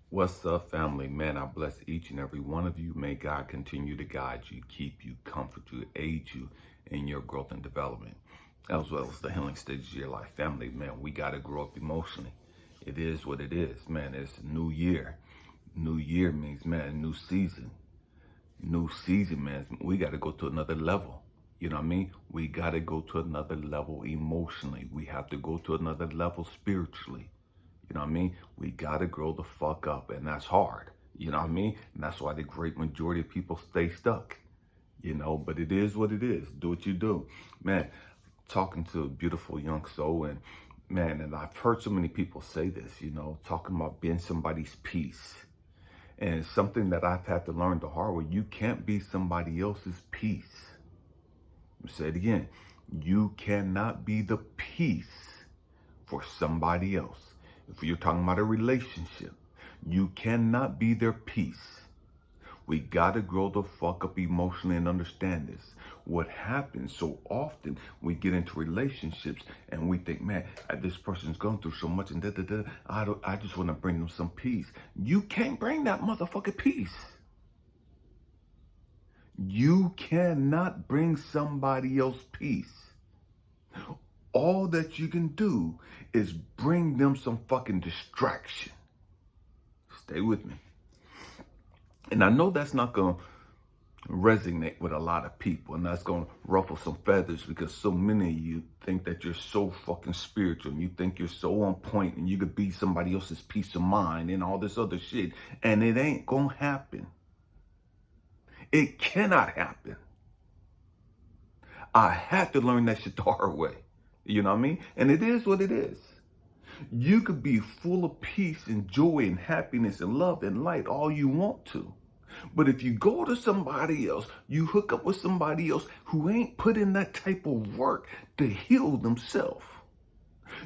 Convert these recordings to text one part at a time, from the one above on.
What's up, family? Man, I bless each and every one of you. May God continue to guide you, keep you, comfort you, aid you in your growth and development, as well as the healing stages of your life. Family, man, we got to grow up emotionally. It is what it is, man. It's a new year. New year means, man, new season. New season, man. We got to go to another level. You know what I mean? We got to go to another level emotionally. We have to go to another level spiritually. You know what I mean? We got to grow the fuck up, and that's hard. You know what I mean? And that's why the great majority of people stay stuck. But it is what it is. Do what you do. Man, talking to a beautiful young soul, and man, and I've heard so many people say this, talking about being somebody's peace. And it's something that I've had to learn the hard way. You can't be somebody else's peace. Let me say it again. You cannot be the peace for somebody else. If you're talking about a relationship, you cannot be their peace. We got to grow the fuck up emotionally and understand this. What happens so often, we get into relationships and we think, man, this person's going through so much and I just want to bring them some peace. You can't bring that motherfucking peace. You cannot bring somebody else peace. All that you can do is bring them some fucking distraction. Stay with me. And I know that's not going to resonate with a lot of people, and that's going to ruffle some feathers because so many of you think that you're so fucking spiritual and you think you're so on point and you could be somebody else's peace of mind and all this other shit, and it ain't going to happen. It cannot happen. I had to learn that shit the hard way. You know what I mean? And it is what it is. You could be full of peace and joy and happiness and love and light all you want to. But if you go to somebody else, you hook up with somebody else who ain't put in that type of work to heal themselves,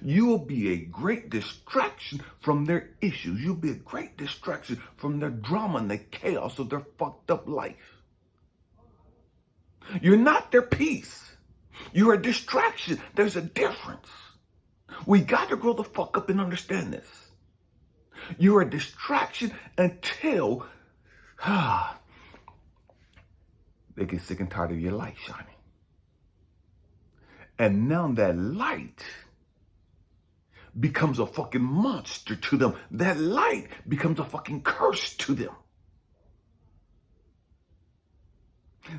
you'll be a great distraction from their issues. You'll be a great distraction from their drama and the chaos of their fucked up life. You're not their peace. You're a distraction. There's a difference. We got to grow the fuck up and understand this. You're a distraction until they get sick and tired of your light shining. And now that light becomes a fucking monster to them. That light becomes a fucking curse to them.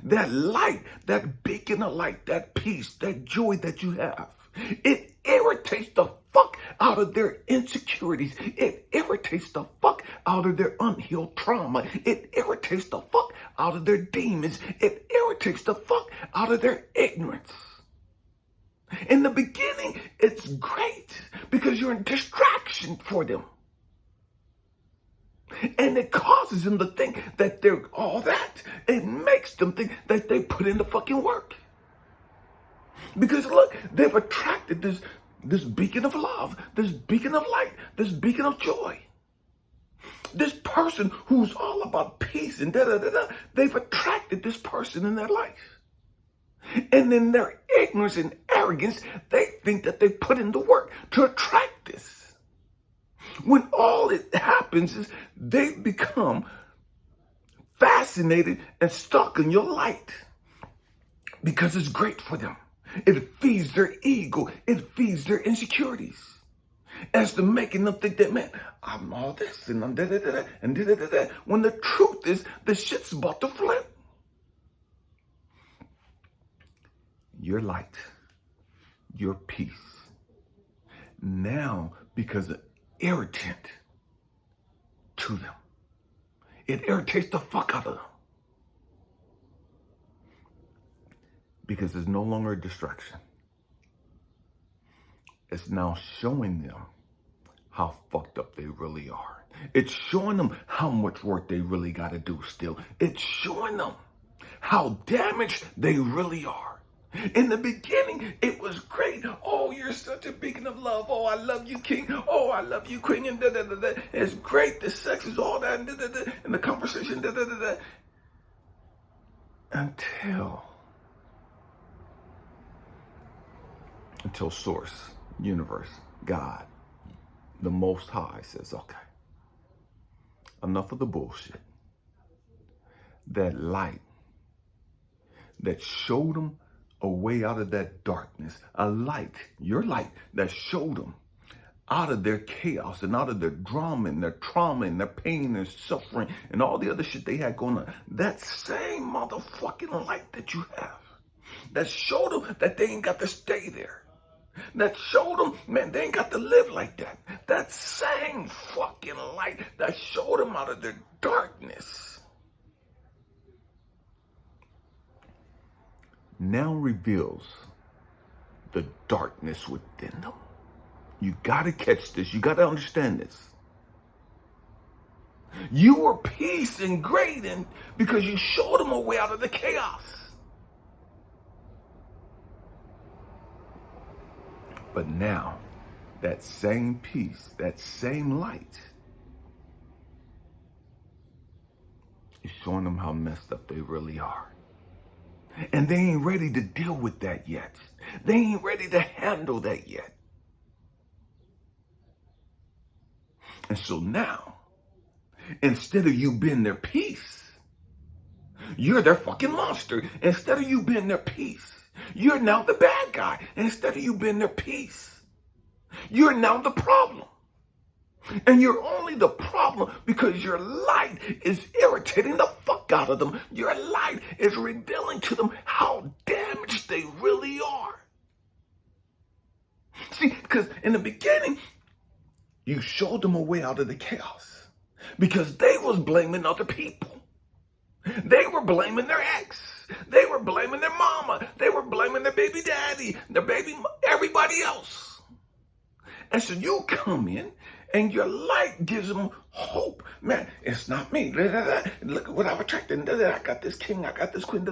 That light, that beacon of light, that peace, that joy that you have, it irritates the fuck out of their insecurities. It irritates the fuck out of their unhealed trauma. It irritates the fuck out of their demons. It irritates the fuck out of their ignorance. In the beginning, it's great because you're a distraction for them. And it causes them to think that they're all that. It makes them think that they put in the fucking work. Because look, they've attracted this beacon of love, this beacon of light, this beacon of joy. This person who's all about peace and they've attracted this person in their life. And in their ignorance and arrogance, they think that they put in the work to attract this. When all it happens is they become fascinated and stuck in your light because it's great for them. It feeds their ego. It feeds their insecurities. As to making them think that, man, I'm all this and I'm da-da-da-da and da-da-da-da. When the truth is, the shit's about to flip. Your light, your peace, now becomes an irritant to them. It irritates the fuck out of them. Because it's no longer a distraction. It's now showing them how fucked up they really are. It's showing them how much work they really got to do still. It's showing them how damaged they really are. In the beginning, it was great. Oh, you're such a beacon of love. Oh, I love you, king. Oh, I love you, queen. And da-da-da-da. It's great. The sex is all that. And, da-da-da. And the conversation. Da-da-da-da. Until source, universe, God, the Most High says, okay, enough of the bullshit. That light that showed them a way out of that darkness, a light, your light that showed them out of their chaos and out of their drama and their trauma and their pain and suffering and all the other shit they had going on. That same motherfucking light that you have, that showed them that they ain't got to stay there. That showed them, man, they ain't got to live like that. That same fucking light that showed them out of their darkness now reveals the darkness within them. You gotta catch this. You gotta understand this. You were peace and great because you showed them a way out of the chaos. But now, that same peace, that same light is showing them how messed up they really are. And they ain't ready to deal with that yet. They ain't ready to handle that yet. And so now, instead of you being their peace, you're their fucking monster. Instead of you being their peace, you're now the bad guy. Instead of you being their peace, you're now the problem. And you're only the problem because your light is irritating the fuck out of them. Your light is revealing to them how damaged they really are. See, because in the beginning, you showed them a way out of the chaos because they was blaming other people. They were blaming their ex. They were blaming their mama. They were blaming their baby daddy, everybody else. And so you come in and your light gives them hope. Man, it's not me. Look at what I've attracted. I got this king. I got this queen.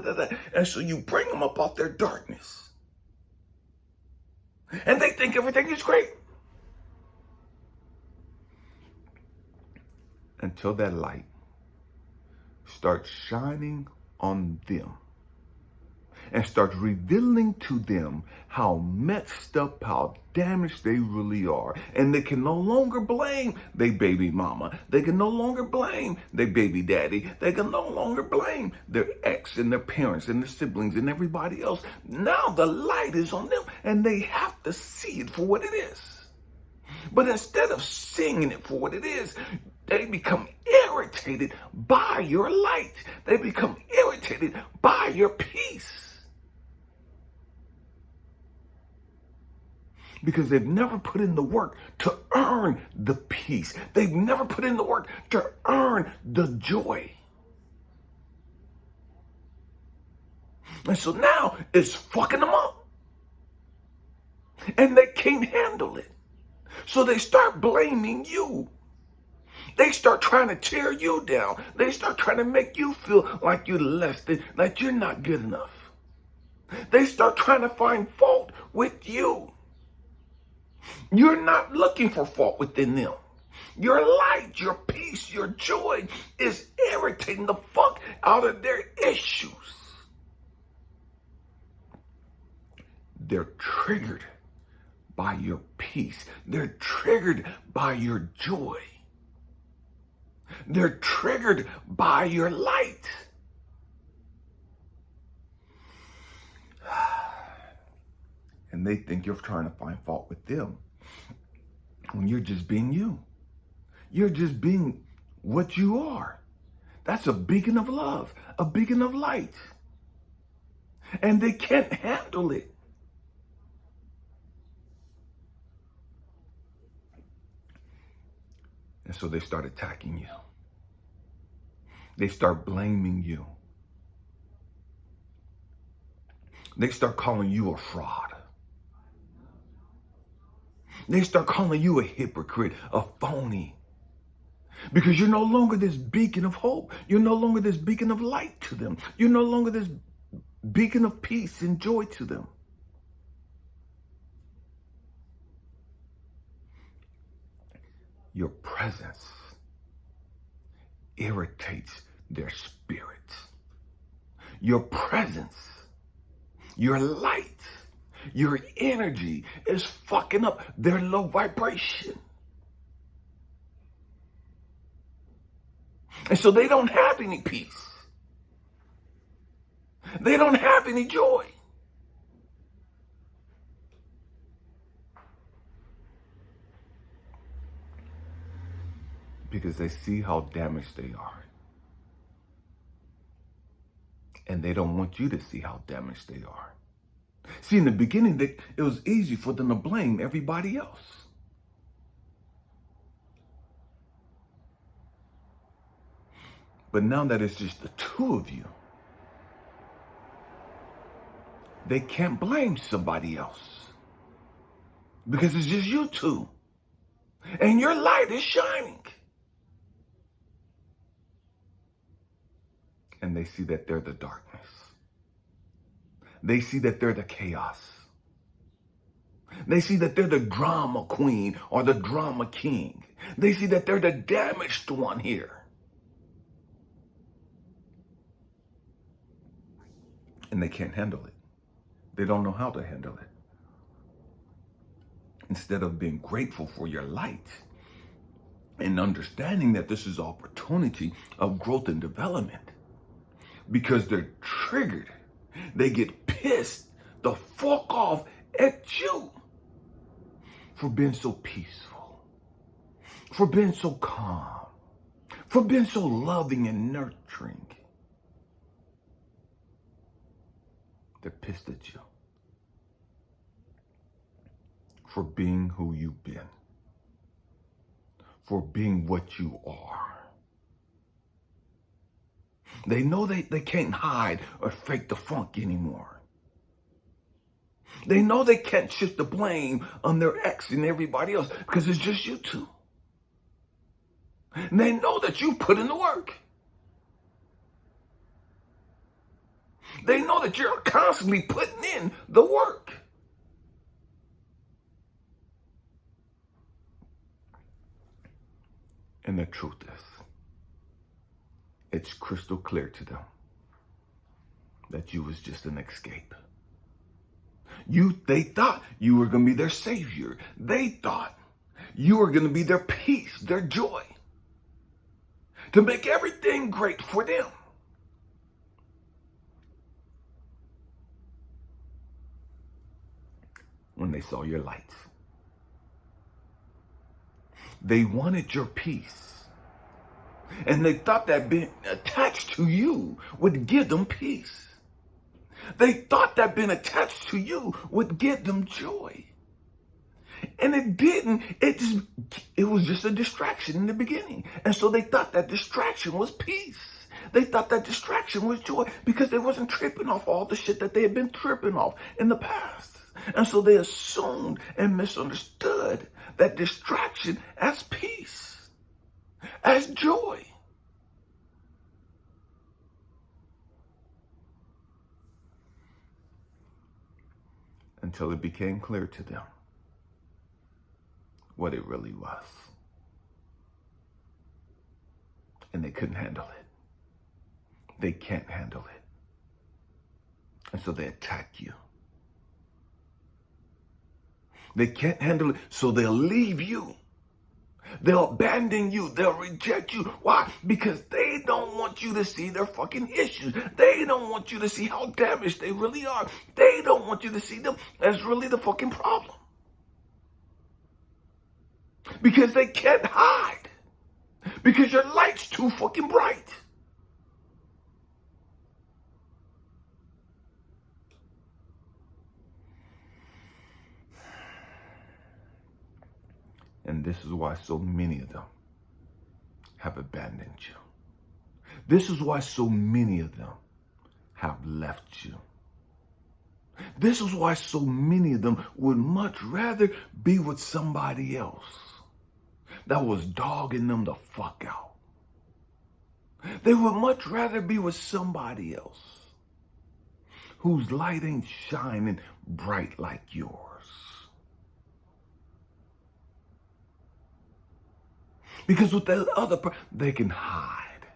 And so you bring them up out their darkness. And they think everything is great. Until that light starts shining on them and starts revealing to them how messed up, how damaged they really are. And they can no longer blame their baby mama. They can no longer blame their baby daddy. They can no longer blame their ex and their parents and their siblings and everybody else. Now the light is on them and they have to see it for what it is. But instead of seeing it for what it is, they become irritated by your light. They become irritated by your peace. Because they've never put in the work to earn the peace. They've never put in the work to earn the joy. And so now it's fucking them up. And they can't handle it. So they start blaming you. They start trying to tear you down. They start trying to make you feel like you're less than, like you're not good enough. They start trying to find fault with you. You're not looking for fault within them. Your light, your peace, your joy is irritating the fuck out of their issues. They're triggered by your peace. They're triggered by your joy. They're triggered by your light. And they think you're trying to find fault with them when you're just being you. You're just being what you are. That's a beacon of love, a beacon of light. And they can't handle it. And so they start attacking you. They start blaming you. They start calling you a fraud. They start calling you a hypocrite, a phony. Because you're no longer this beacon of hope. You're no longer this beacon of light to them. You're no longer this beacon of peace and joy to them. Your presence irritates their spirits. Your presence, your light, your energy is fucking up their low vibration. And so they don't have any peace. They don't have any joy. Because they see how damaged they are. And they don't want you to see how damaged they are. See, in the beginning, it was easy for them to blame everybody else. But now that it's just the two of you, they can't blame somebody else. Because it's just you two. And your light is shining. And they see that they're the darkness. They see that they're the chaos. They see that they're the drama queen or the drama king. They see that they're the damaged one here. And they can't handle it. They don't know how to handle it. Instead of being grateful for your light and understanding that this is opportunity of growth and development, because they're triggered, they get pissed the fuck off at you for being so peaceful, for being so calm, for being so loving and nurturing. They're pissed at you for being who you've been, for being what you are. They know they can't hide or fake the funk anymore. They know they can't shift the blame on their ex and everybody else because it's just you two. And they know that you put in the work. They know that you're constantly putting in the work. And the truth is, it's crystal clear to them that you was just an escape. They thought you were going to be their savior. They thought you were going to be their peace, their joy, to make everything great for them. When they saw your lights, they wanted your peace. And they thought that being attached to you would give them peace. They thought that being attached to you would give them joy. And it didn't. It was just a distraction in the beginning. And so they thought that distraction was peace. They thought that distraction was joy because they wasn't tripping off all the shit that they had been tripping off in the past. And so they assumed and misunderstood that distraction as peace, as joy. Until it became clear to them what it really was. And they couldn't handle it. They can't handle it. And so they attack you. They can't handle it, so they'll leave you. They'll abandon you. They'll reject you. Why? Because they don't want you to see their fucking issues. They don't want you to see how damaged they really are. They don't want you to see them as really the fucking problem. Because they can't hide. Because your light's too fucking bright. And this is why so many of them have abandoned you. This is why so many of them have left you. This is why so many of them would much rather be with somebody else that was dogging them the fuck out. They would much rather be with somebody else whose light ain't shining bright like yours. Because with that other person, they can hide.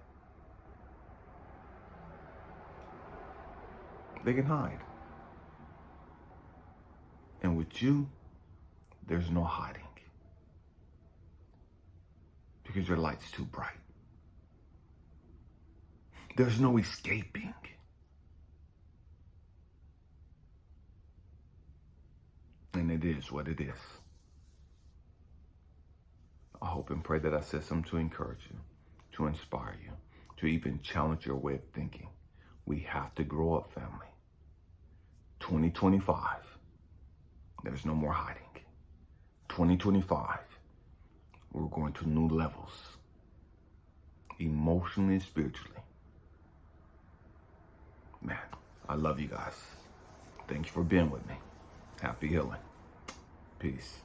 They can hide. And with you, there's no hiding. Because your light's too bright. There's no escaping. And it is what it is. I hope and pray that I said something to encourage you, to inspire you, to even challenge your way of thinking. We have to grow up, family. 2025, there's no more hiding. 2025, we're going to new levels, emotionally and spiritually. Man, I love you guys. Thank you for being with me. Happy healing. Peace.